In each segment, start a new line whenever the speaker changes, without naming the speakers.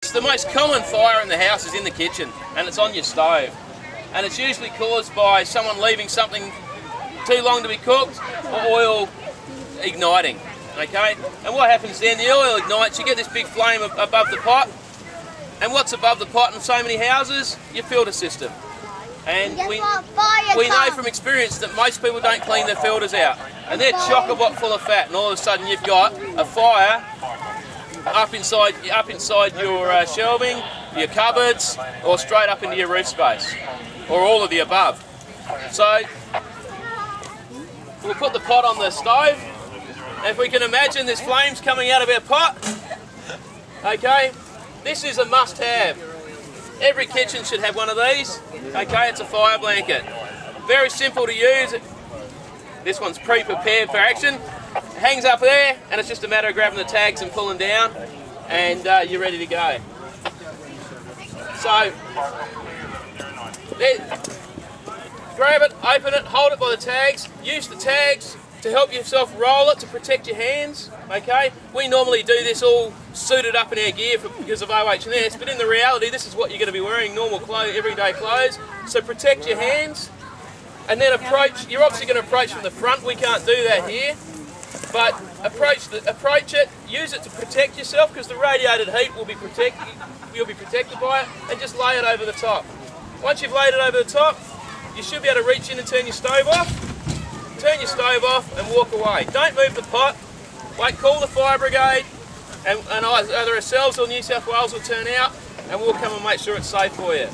It's the most common fire in the house is in the kitchen, and it's on your stove. And it's usually caused by someone leaving something too long to be cooked or oil igniting, okay? And what happens then, the oil ignites, you get this big flame above the pot, and what's above the pot in so many houses? Your filter system. And we know from experience that most people don't clean their filters out. And they're chock-a-block full of fat, and all of a sudden you've got a fire up inside your shelving, your cupboards, or straight up into your roof space, or all of the above. So we'll put the pot on the stove. If we can imagine there's flames coming out of our pot, okay, this is a must-have. Every kitchen should have one of these. Okay, it's a fire blanket. Very simple to use. This one's pre-prepared for action. It hangs up there, and it's just a matter of grabbing the tags and pulling down, and you're ready to go. So, grab it, open it, hold it by the tags. Use the tags to help yourself roll it to protect your hands. Okay, we normally do this all suited up in our gear because of OH&S, but in the reality, this is what you're going to be wearing, normal clothes, everyday clothes. So protect your hands, and then approach. You're obviously going to approach from the front. We can't do that here, but approach it. Use it to protect yourself because the radiated heat will be protected. You'll be protected by it, and just lay it over the top. Once you've laid it over the top, you should be able to reach in and turn your stove off. Turn your stove off and walk away. Don't move the pot. Wait, call the fire brigade, and either ourselves or New South Wales will turn out, and we'll come and make sure it's safe for you.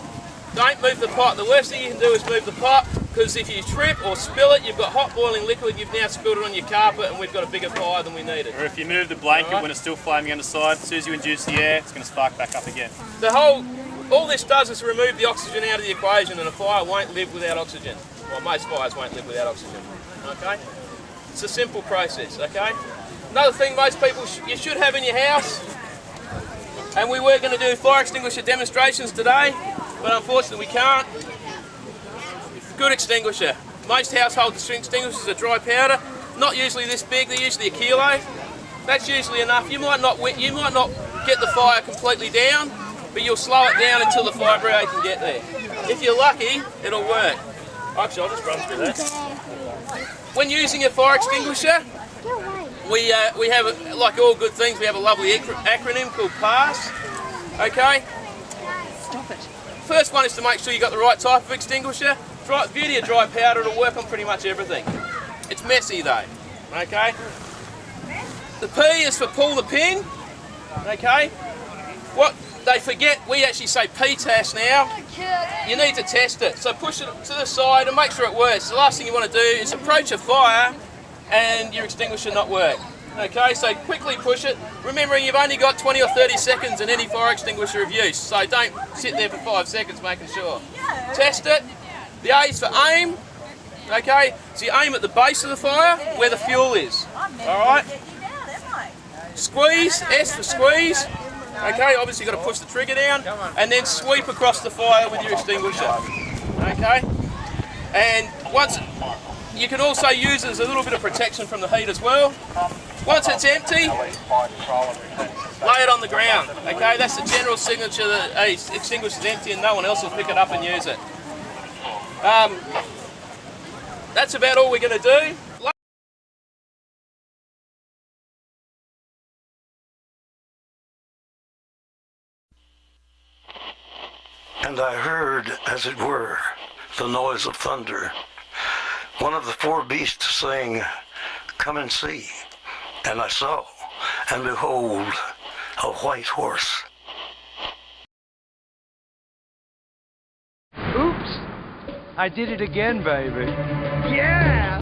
Don't move the pot. The worst thing you can do is move the pot, because if you trip or spill it, you've got hot boiling liquid, you've now spilled it on your carpet, and we've got a bigger fire than we needed.
Or if you move the blanket when it's still flaming underside, as soon as you induce the air, it's going to spark back up again.
All this does is remove the oxygen out of the equation, and a fire won't live without oxygen. Well, most fires won't live without oxygen. Okay? It's a simple process, okay? Another thing most people you should have in your house, and we were going to do fire extinguisher demonstrations today, but unfortunately we can't. Good extinguisher. Most household extinguishers are dry powder, not usually this big, they're usually a kilo. That's usually enough. You might not get the fire completely down, but you'll slow it down until the fire brigade can get there. If you're lucky, it'll work. Actually, I'll just run through that. When using a fire extinguisher, we have, like all good things, we have a lovely acronym called PASS. Okay?
Stop it.
First one is to make sure you've got the right type of extinguisher. Beauty of dry powder, it'll work on pretty much everything. It's messy though. Okay? The P is for pull the pin. Okay? What they forget, we actually say PTAS now. You need to test it. So push it to the side and make sure it works. The last thing you want to do is approach a fire and your extinguisher not work. Okay, so quickly push it. Remembering you've only got 20 or 30 seconds in any fire extinguisher of use, so don't sit there for 5 seconds making sure. Test it. The A is for aim. Okay, so you aim at the base of the fire where the fuel is. Alright? Squeeze, S for squeeze. Okay, obviously you've got to push the trigger down and then sweep across the fire with your extinguisher. Okay? And once, you can also use it as a little bit of protection from the heat as well. Once it's empty, lay it on the ground. Okay, that's the general signature that a extinguisher is empty and no one else will pick it up and use it. That's about all we're going to do.
And I heard, as it were, the noise of thunder. One of the four beasts saying, "Come and see." And I saw, and behold, a white horse.
Oops! I did it again, baby. Yeah!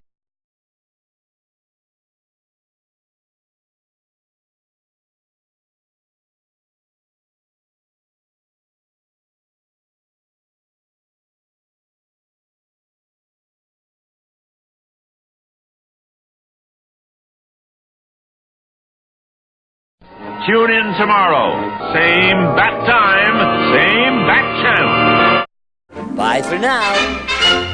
Tune in tomorrow. Same bat time, same bat channel.
Bye for now.